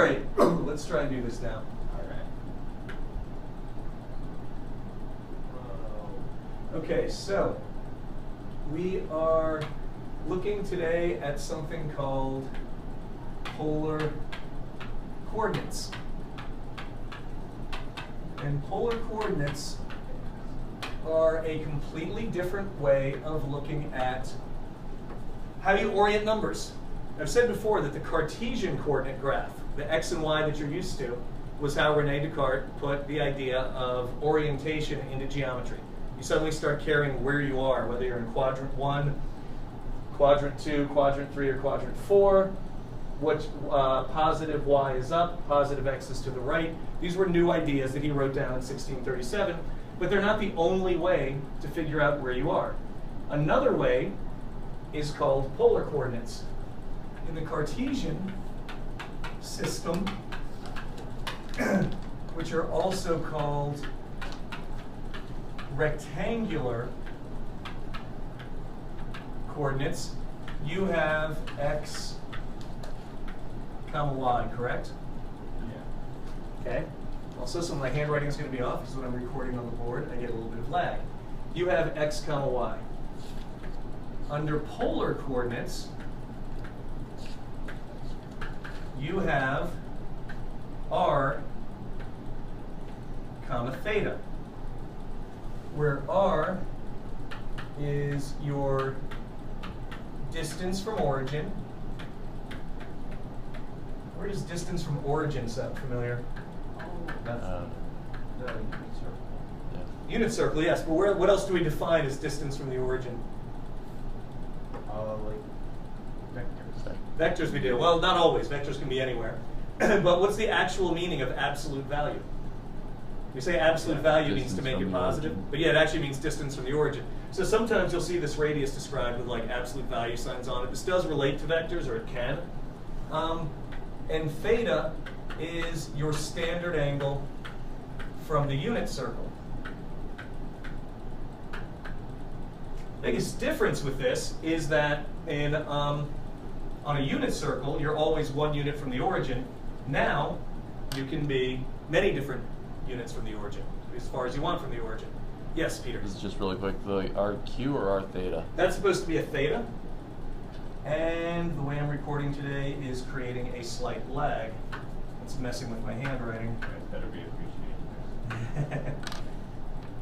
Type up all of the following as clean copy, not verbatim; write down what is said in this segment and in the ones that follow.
right, let's try and do this now. All right. Okay, so we are looking today at something called polar coordinates. And polar coordinates are a completely different way of looking at how you orient numbers. I've said before that the Cartesian coordinate graph, the x and y that you're used to, was how Rene Descartes put the idea of orientation into geometry. You suddenly start caring where you are, whether you're in quadrant 1, quadrant 2, quadrant 3, or quadrant 4, which positive y is up, positive x is to the right. These were new ideas that he wrote down in 1637, but they're not the only way to figure out where you are. Another way is called polar coordinates. In the Cartesian system, which are also called rectangular coordinates, you have x comma y, correct? Yeah. Okay. Also, some of my handwriting is going to be off because when I'm recording on the board, I get a little bit of lag. You have x comma y. Under polar coordinates, you have r comma theta, where r is your distance from origin. Where does distance from origin sound familiar? That's the unit circle. Yeah. Unit circle, yes, but what else do we define as distance from the origin? Like vectors. Vectors we do. Well, not always. Vectors can be anywhere. But what's the actual meaning of absolute value? We say absolute value means to make it positive, but yeah, it actually means distance from the origin. So sometimes you'll see this radius described with like absolute value signs on it. This does relate to vectors, or it can. And theta is your standard angle from the unit circle. Biggest difference with this is that in on a unit circle, you're always 1 unit from the origin. Now, you can be many different units from the origin, as far as you want from the origin. Yes, Peter? This is just really quick, the RQ or R theta? That's supposed to be a theta. And the way I'm recording today is creating a slight lag. It's messing with my handwriting. It better be appreciated.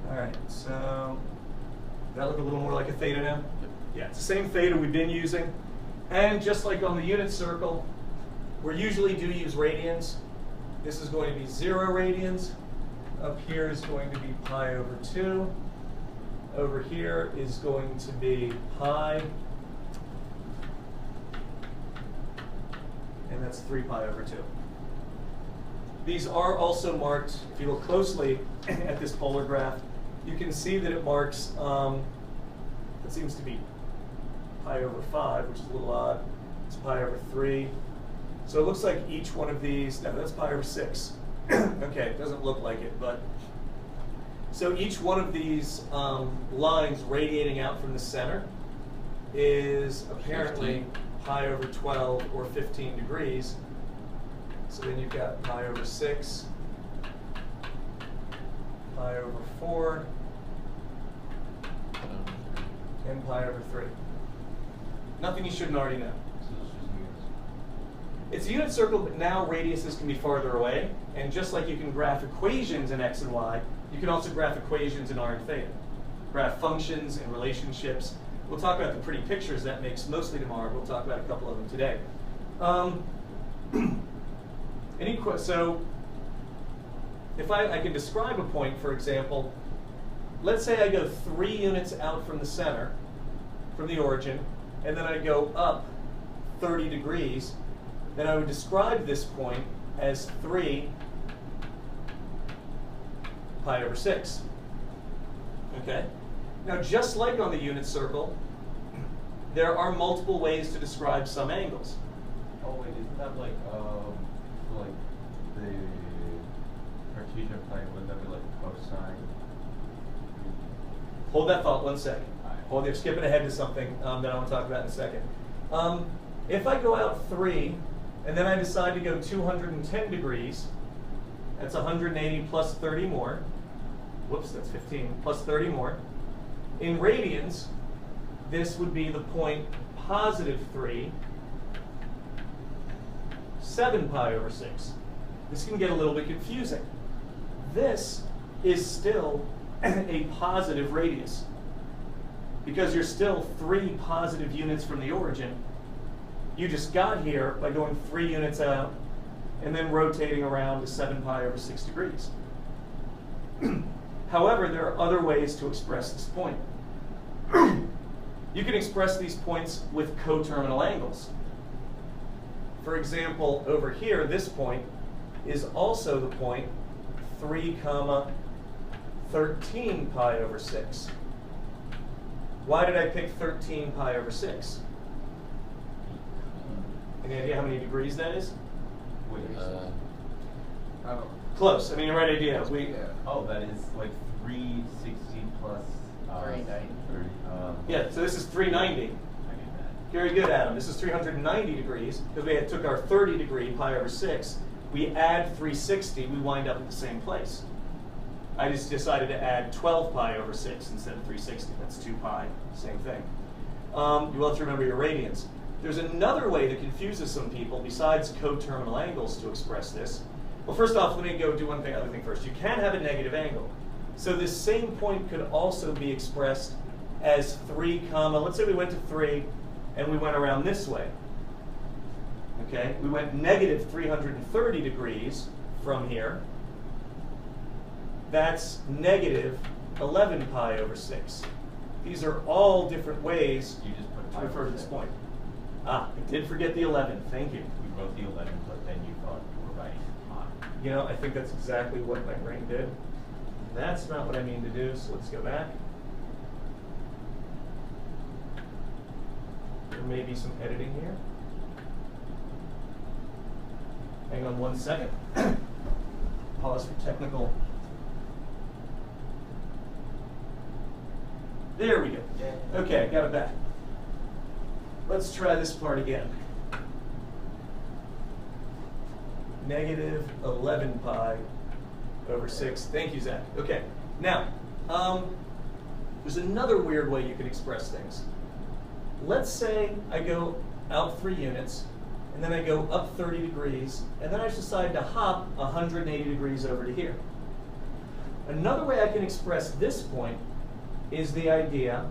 All right, so does that look a little more like a theta now? Yep. Yeah, it's the same theta we've been using. And just like on the unit circle, we usually do use radians. This is going to be 0 radians. Up here is going to be pi over 2. Over here is going to be pi. And that's 3 pi over 2. These are also marked, if you look closely at this polar graph, you can see that it marks, it seems to be pi over 5, which is a little odd. It's pi over 3. So it looks like each one of these, no, that's pi over 6. Okay, it doesn't look like it, but. So each one of these lines radiating out from the center is apparently 15. pi over 12 or 15 degrees. So then you've got pi over 6, pi over 4, and pi over 3. Nothing you shouldn't already know. So it's just units. It's a unit circle, but now radiuses can be farther away. And just like you can graph equations in x and y, you can also graph equations in r and theta. Graph functions and relationships. We'll talk about the pretty pictures that makes mostly tomorrow. We'll talk about a couple of them today. So if I can describe a point, for example, let's say I go 3 units out from the center, from the origin, and then I go up 30 degrees, then I would describe this point as 3 pi over 6. Okay? Now, just like on the unit circle, there are multiple ways to describe some angles. Oh wait, isn't that like the Cartesian plane? Wouldn't that be like cosine? Hold that thought 1 second. All right. Hold it. Skipping ahead to something that I want to talk about in a second. If I go out 3 and then I decide to go 210 degrees, that's 180 plus 30 more. Whoops, that's 15, plus 30 more. In radians, this would be the point positive 3, 7 pi over 6. This can get a little bit confusing. This is still a positive radius because you're still 3 positive units from the origin. You just got here by going 3 units out and then rotating around to 7 pi over 6 degrees. However, there are other ways to express this point. You can express these points with coterminal angles. For example, over here, this point is also the point 3, 13 pi over 6. Why did I pick 13 pi over 6? Any idea how many degrees that is? Wait, Close. I mean, the right idea. oh, that is like 360 plus 390. 30. Yeah, so this is 390. I get that. Very good, Adam. This is 390 degrees because we took our 30 degree pi over 6. We add 360, we wind up at the same place. I just decided to add 12 pi over 6 instead of 360. That's 2 pi, same thing. You will have to remember your radians. There's another way that confuses some people besides coterminal angles to express this. Well, first off, let me go do other thing first. You can have a negative angle. So this same point could also be expressed as 3, let's say we went to 3 and we went around this way. Okay, we went negative 330 degrees from here. That's negative 11 pi over 6. These are all different ways You just put to pi refer to over this 6. point. Ah, I did forget the 11. Thank you. You wrote the 11, but then you thought you were writing pi. You know, I think that's exactly what my brain did. That's not what I mean to do, so let's go back. There may be some editing here. Hang on one second. Pause for technical. There we go. Okay, got it back. Let's try this part again. Negative 11 pi over 6. Thank you, Zach. Okay, now, there's another weird way you can express things. Let's say I go out 3 units, and then I go up 30 degrees, and then I decide to hop 180 degrees over to here. Another way I can express this point is the idea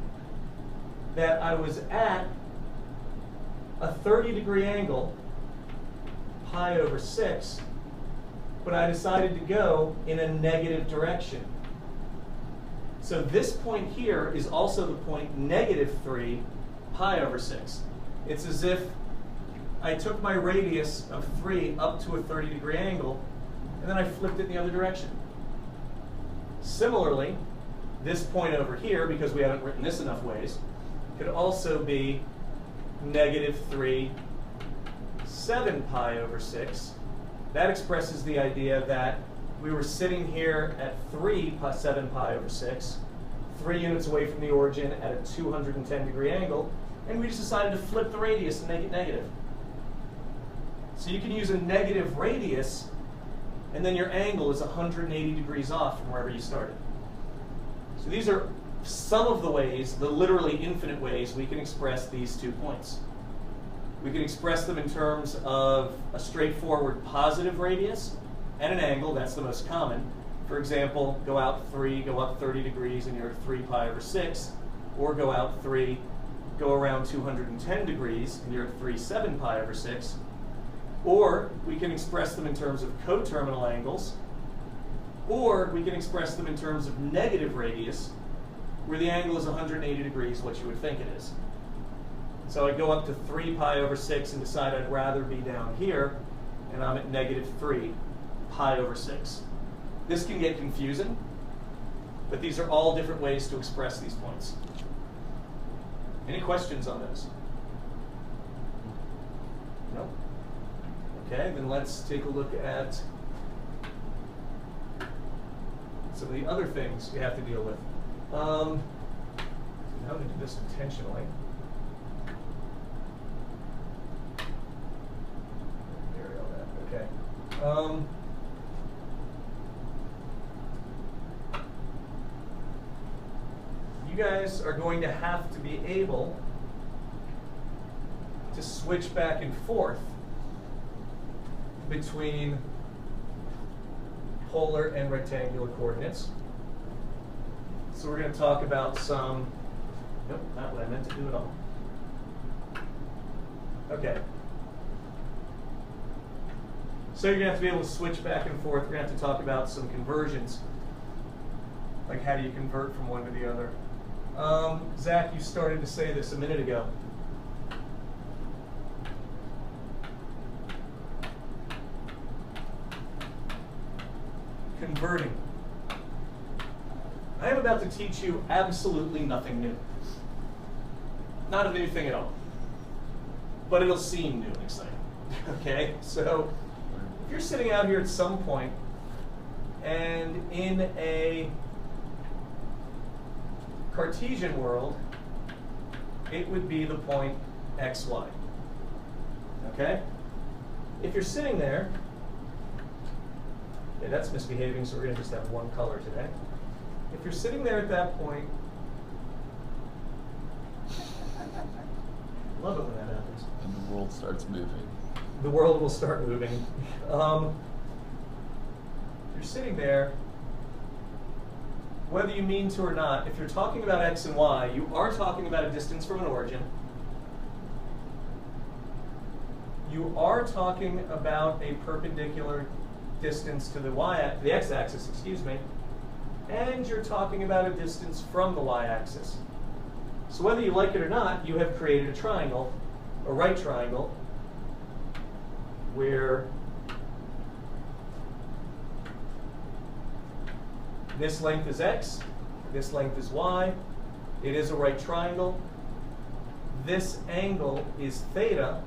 that I was at a 30-degree angle, pi over 6, but I decided to go in a negative direction. So this point here is also the point negative 3 pi over 6. It's as if I took my radius of 3 up to a 30-degree angle, and then I flipped it in the other direction. Similarly, this point over here, because we haven't written this enough ways, could also be negative 3, 7 pi over 6. That expresses the idea that we were sitting here at 3 plus 7 pi over 6, 3 units away from the origin at a 210-degree angle, and we just decided to flip the radius and make it negative. So you can use a negative radius, and then your angle is 180 degrees off from wherever you started. So these are some of the ways, the literally infinite ways, we can express these 2 points. We can express them in terms of a straightforward positive radius and an angle. That's the most common. For example, go out 3, go up 30 degrees, and you're at 3 pi over 6. Or go out 3, go around 210 degrees, and you're at 3, 7 pi over 6. Or we can express them in terms of coterminal angles. Or we can express them in terms of negative radius, where the angle is 180 degrees, what you would think it is. So I go up to 3 pi over 6 and decide I'd rather be down here, and I'm at negative 3 pi over 6. This can get confusing, but these are all different ways to express these points. Any questions on those? No? Okay, then let's take a look at some of the other things you have to deal with. I'm going to do this intentionally. You guys are going to have to be able to switch back and forth between polar and rectangular coordinates. So we're going to talk about some, nope, not what I meant to do at all. Okay. So you're going to have to be able to switch back and forth. We're going to have to talk about some conversions. Like how do you convert from one to the other? Zach, you started to say this a minute ago. Converting. I am about to teach you absolutely nothing new. Not a new thing at all. But it'll seem new and exciting. Okay? So if you're sitting out here at some point and in a Cartesian world, it would be the point xy. Okay? If you're sitting there, yeah, that's misbehaving, so we're going to just have one color today. If you're sitting there at that point, love it when that happens. And the world starts moving. The world will start moving. You're sitting there, whether you mean to or not, if you're talking about x and y, you are talking about a distance from an origin. You are talking about a perpendicular distance to the the x-axis, excuse me, and you're talking about a distance from the y-axis. So whether you like it or not, you have created a triangle, a right triangle, where this length is x, this length is y, it is a right triangle, this angle is theta,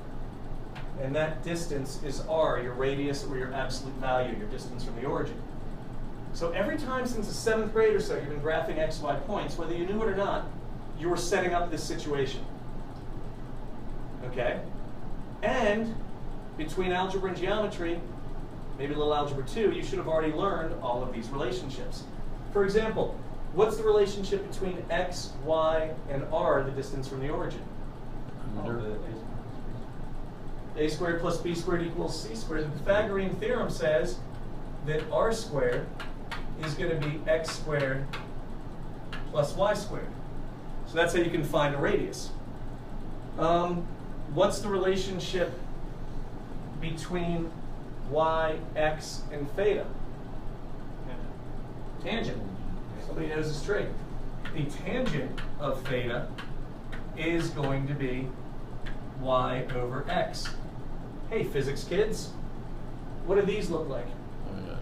and that distance is r, your radius or your absolute value, your distance from the origin. So every time since the 7th grade or so you've been graphing xy points, whether you knew it or not, you were setting up this situation. Okay? And between algebra and geometry, maybe a little algebra 2, you should have already learned all of these relationships. For example, what's the relationship between x, y, and r, the distance from the origin? A squared plus b squared equals c squared. The Pythagorean theorem says that r squared is going to be x squared plus y squared. So that's how you can find a radius. What's the relationship between y, x, and theta? Tangent. Somebody knows this trig. The tangent of theta is going to be y over x. Hey, physics kids, what do these look like? Oh, yeah.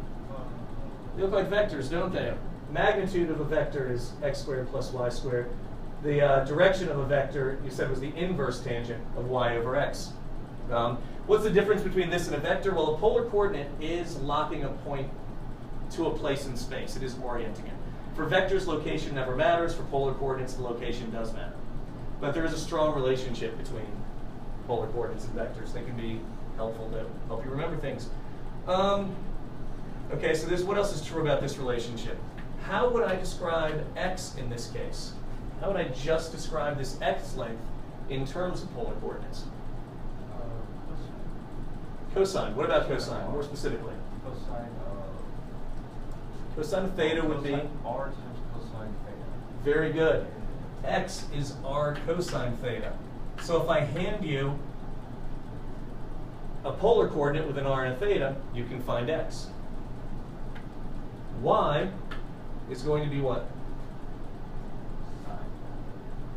They look like vectors, don't they? Magnitude of a vector is x squared plus y squared. The direction of a vector, you said, was the inverse tangent of y over x. What's the difference between this and a vector? Well, a polar coordinate is locking a point to a place in space. It is orienting it. For vectors, location never matters. For polar coordinates, the location does matter. But there is a strong relationship between polar coordinates and vectors. They can be helpful to help you remember things. Okay, so what else is true about this relationship? How would I describe x in this case? How would I just describe this x length in terms of polar coordinates? Cosine. What about cosine, more specifically? Cosine of theta would be? R times cosine theta. Very good. X is r cosine theta. So if I hand you a polar coordinate with an r and a theta, you can find x. Y is going to be what?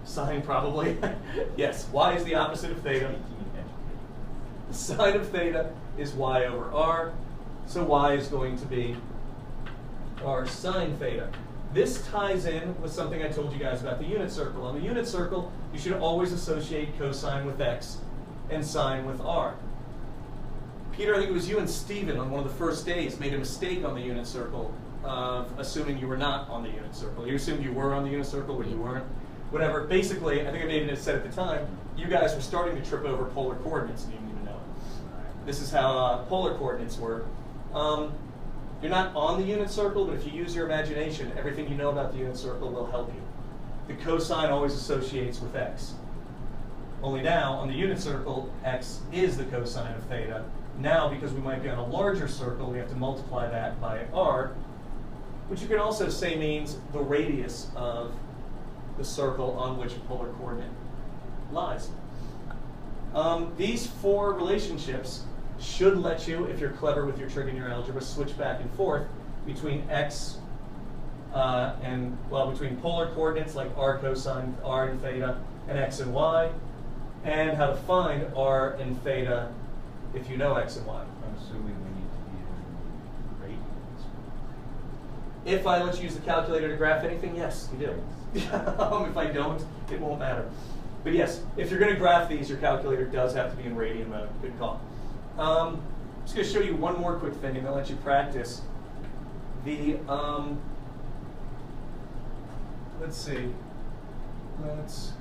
Sine, probably. Yes, y is the opposite of theta. The sine of theta is y over r. So y is going to be r sine theta. This ties in with something I told you guys about the unit circle. On the unit circle, you should always associate cosine with x and sine with r. Peter, I think it was you and Stephen on one of the first days made a mistake on the unit circle of assuming you were not on the unit circle. You assumed you were on the unit circle when you weren't. Whatever. Basically, I think I made it said at the time, you guys were starting to trip over polar coordinates and you didn't even know it. This is how polar coordinates work. You're not on the unit circle, but if you use your imagination, everything you know about the unit circle will help you. The cosine always associates with x. Only now, on the unit circle, x is the cosine of theta. Now, because we might be on a larger circle, we have to multiply that by r, which you can also say means the radius of the circle on which a polar coordinate lies. These four relationships should let you, if you're clever with your trigonometry algebra, switch back and forth between x between polar coordinates like r cosine, r and theta, and x and y, and how to find r and theta if you know x and y. I'm assuming we need to be in radians. If I let you use the calculator to graph anything, yes, you do. If I don't, it won't matter. But yes, if you're going to graph these, your calculator does have to be in radian mode. Good call. I'm just going to show you one more quick thing, and then let you practice the. Let's see. Let's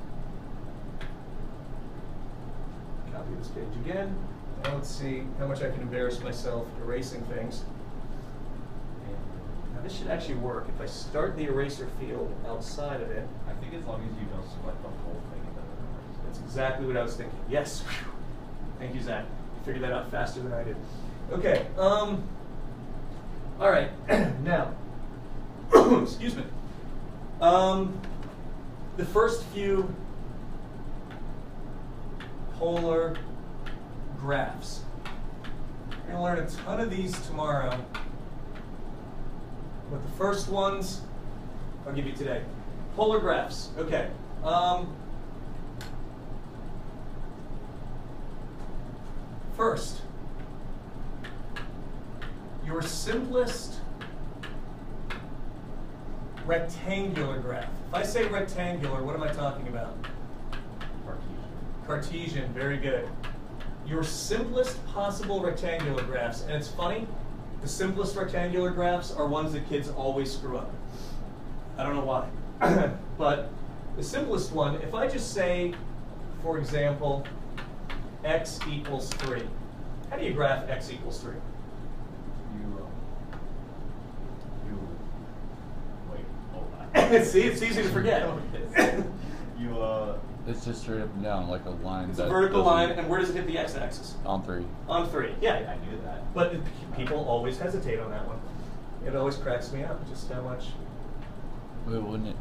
copy this page again. Now let's see how much I can embarrass myself erasing things. Now this should actually work. If I start the eraser field outside of it. I think as long as you don't select the whole thing, it doesn't erase. That's exactly what I was thinking. Yes. Whew. Thank you, Zach. You figured that out faster than I did. Okay. All right. Now, excuse me. The first few polar graphs. We're going to learn a ton of these tomorrow. But the first ones I'll give you today. Polar graphs. Okay. First, your simplest rectangular graph. If I say rectangular, what am I talking about? Cartesian. Cartesian, very good. Your simplest possible rectangular graphs, and it's funny, the simplest rectangular graphs are ones that kids always screw up. I don't know why. But the simplest one, if I just say, for example, x equals 3. How do you graph x equals 3? Wait, hold on. See, it's easy to forget. It's just straight up and down, like a line. It's a vertical line, and where does it hit the x-axis? On 3. On 3, yeah. I knew that. But people always hesitate on that one. It always cracks me up just how much. Wait, wouldn't it?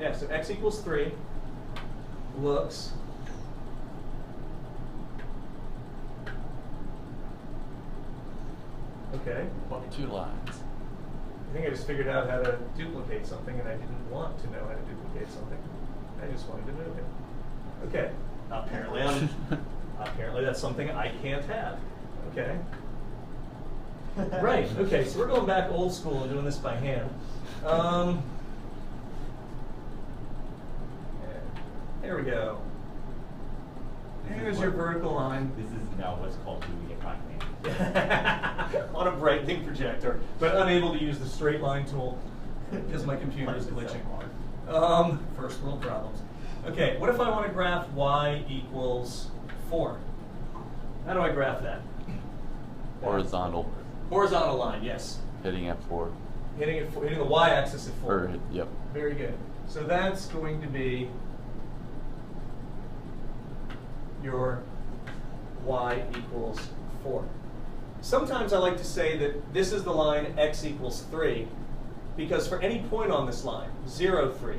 Yeah, so x equals 3 looks okay. 2 lines. I think I just figured out how to duplicate something, and I didn't want to know how to duplicate something. I just wanted to move it. Okay. Apparently that's something I can't have. Okay. Right. Okay. So we're going back old school and doing this by hand. There we go. Here's your vertical line. This is now what's called doing it by hand. On a brightening projector, but unable to use the straight line tool because my computer is glitching. First world problems. Okay, what if I want to graph y equals 4? How do I graph that? Horizontal. Horizontal line, yes. Hitting at 4. Hitting the y-axis at 4. Yep. Very good. So that's going to be your y equals 4. Sometimes I like to say that this is the line x equals 3 because for any point on this line, 0, 3,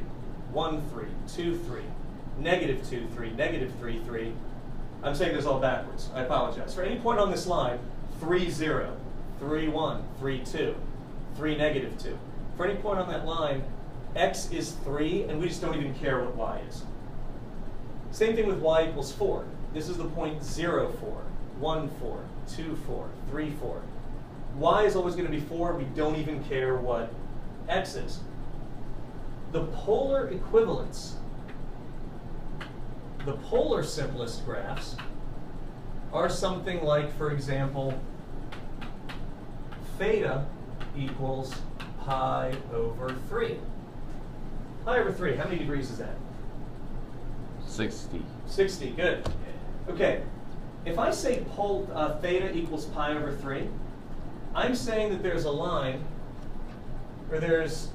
1, 3, 2, 3, negative 2, 3, negative 3, 3, I'm saying this all backwards. I apologize. For any point on this line, 3, 0, 3, 1, 3, 2, 3, negative 2. For any point on that line, x is 3, and we just don't even care what y is. Same thing with y equals 4. This is the point 0, 4, 1, 4, 2, 4, 3, 4. Y is always going to be 4. We don't even care what x is. The polar equivalents, the polar simplest graphs, are something like, for example, theta equals pi over 3. Pi over 3, how many degrees is that? 60. 60, good. Okay, if I say theta equals pi over 3, I'm saying that there's a line, or there's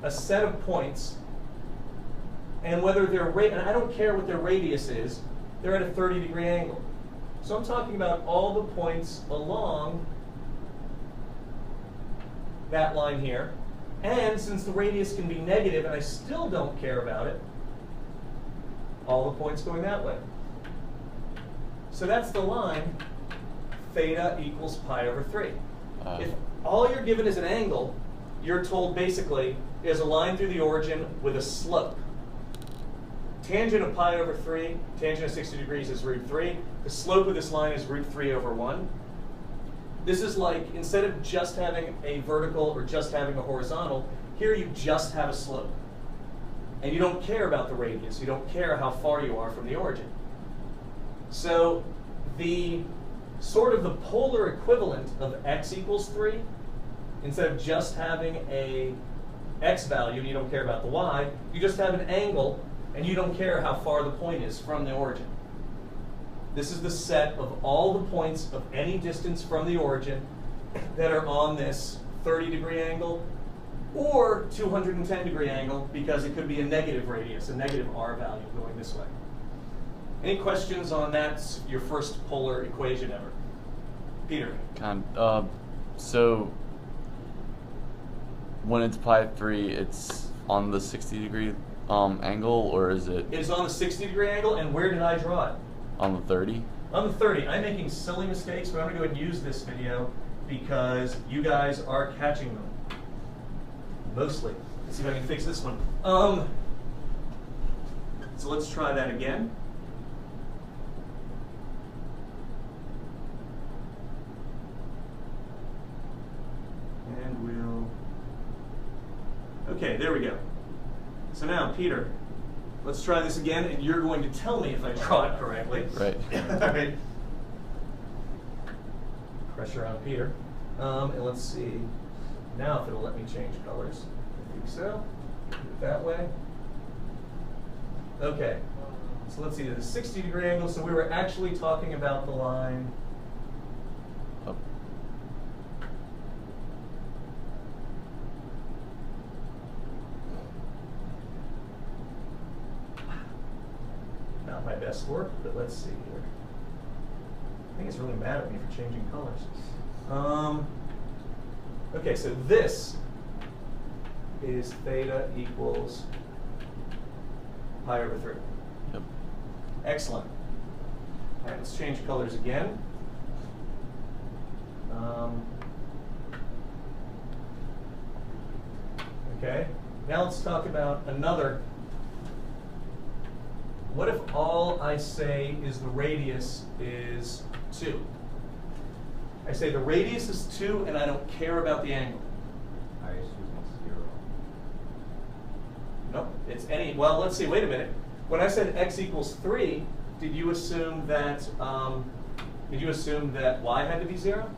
a set of points, and whether they're, and I don't care what their radius is, they're at a 30-degree angle. So I'm talking about all the points along that line here. And since the radius can be negative and I still don't care about it, all the points going that way. So that's the line theta equals pi over 3. If all you're given is an angle, you're told basically there's a line through the origin with a slope. Tangent of pi over 3, tangent of 60 degrees is root 3. The slope of this line is root 3 over 1. This is like, instead of just having a vertical or just having a horizontal, here you just have a slope. And you don't care about the radius. You don't care how far you are from the origin. So the sort of the polar equivalent of x equals 3, instead of just having a x value and you don't care about the y, you just have an angle and you don't care how far the point is from the origin. This is the set of all the points of any distance from the origin that are on this 30-degree angle or 210-degree angle, because it could be a negative radius, a negative r value going this way. Any questions on that, your first polar equation ever? Peter? So when it's pi 3, it's on the 60-degree angle, or is it? It's on the 60-degree angle, and where did I draw it? On the 30? On the 30. I'm making silly mistakes, but I'm going to go ahead and use this video because you guys are catching them. Mostly. Let's see if I can fix this one. So let's try that again. And we'll... Okay, there we go. So now, Peter, let's try this again, and you're going to tell me if I draw it correctly. Right. All right. Pressure on Peter. And let's see. Now if it'll let me change colors. I think so. Do it that way. Okay. So let's see, the 60-degree angle. So we were actually talking about the line Up. Not my best work, but let's see here. I think it's really mad at me for changing colors. Okay, so this is theta equals pi over 3. Yep. Excellent. All right, let's change colors again. Okay, now let's talk about another. What if all I say is the radius is 2? I say the radius is 2 and I don't care about the angle. I assume it's 0. Nope, it's any, well, let's see, wait a minute. When I said x equals 3, did you assume that y had to be 0?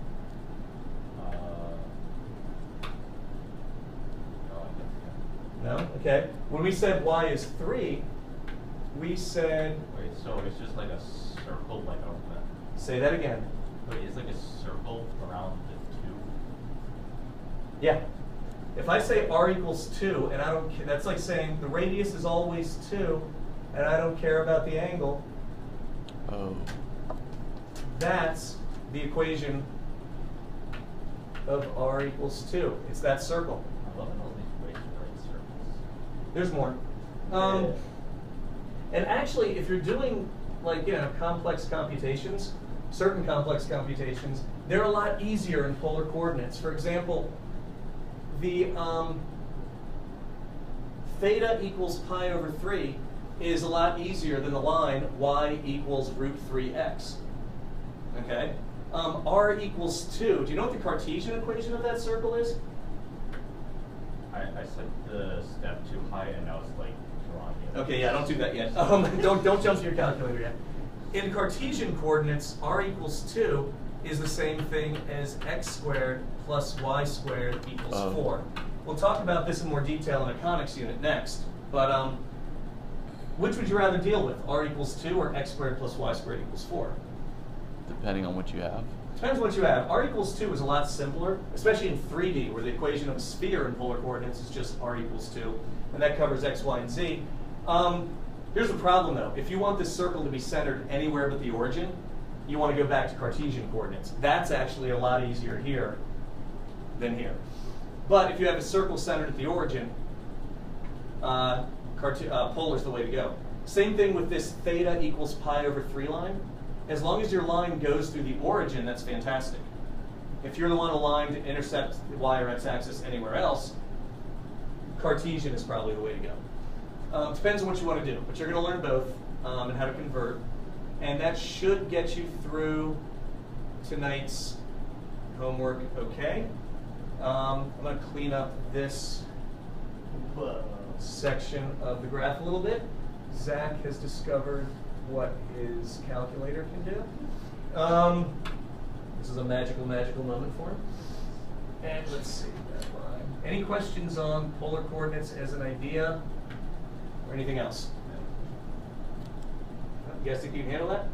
No, I guess No? Okay. When we said y is 3, we said, yeah. Wait, so it's just like a circle, like a... say that again. Wait, it's like a circle around the 2? Yeah. If I say r equals 2, and I don't care, that's like saying the radius is always 2, and I don't care about the angle, Oh. that's the equation of r equals 2. It's that circle. I love all these ways to write circles. There's more. And actually, if you're doing, like, complex computations, certain complex computations, they're a lot easier in polar coordinates. For example, the theta equals pi over 3 is a lot easier than the line y equals root 3x. Okay? R equals 2. Do you know what the Cartesian equation of that circle is? I set the step too high and I was like drawing it. Okay, yeah, don't do that yet. Don't jump to your calculator yet. In Cartesian coordinates, r equals 2 is the same thing as x squared plus y squared equals 4. We'll talk about this in more detail in a conics unit next. But which would you rather deal with, r equals 2 or x squared plus y squared equals 4? depending on what you have? Depends what you have. R equals 2 is a lot simpler, especially in 3D, where the equation of a sphere in polar coordinates is just R equals 2, and that covers X, Y, and Z. Here's the problem, though. If you want this circle to be centered anywhere but the origin, you want to go back to Cartesian coordinates. That's actually a lot easier here than here. But if you have a circle centered at the origin, polar is the way to go. Same thing with this theta equals pi over 3 line. As long as your line goes through the origin, that's fantastic. If you're the one aligned to intercept the y or x axis anywhere else, Cartesian is probably the way to go. Depends on what you want to do, but you're going to learn both and how to convert. And that should get you through tonight's homework okay. I'm going to clean up this section of the graph a little bit. Zach has discovered what his calculator can do. This is a magical, magical moment for him. And let's see that line. Any questions on polar coordinates as an idea or anything else? You guys think you can handle that?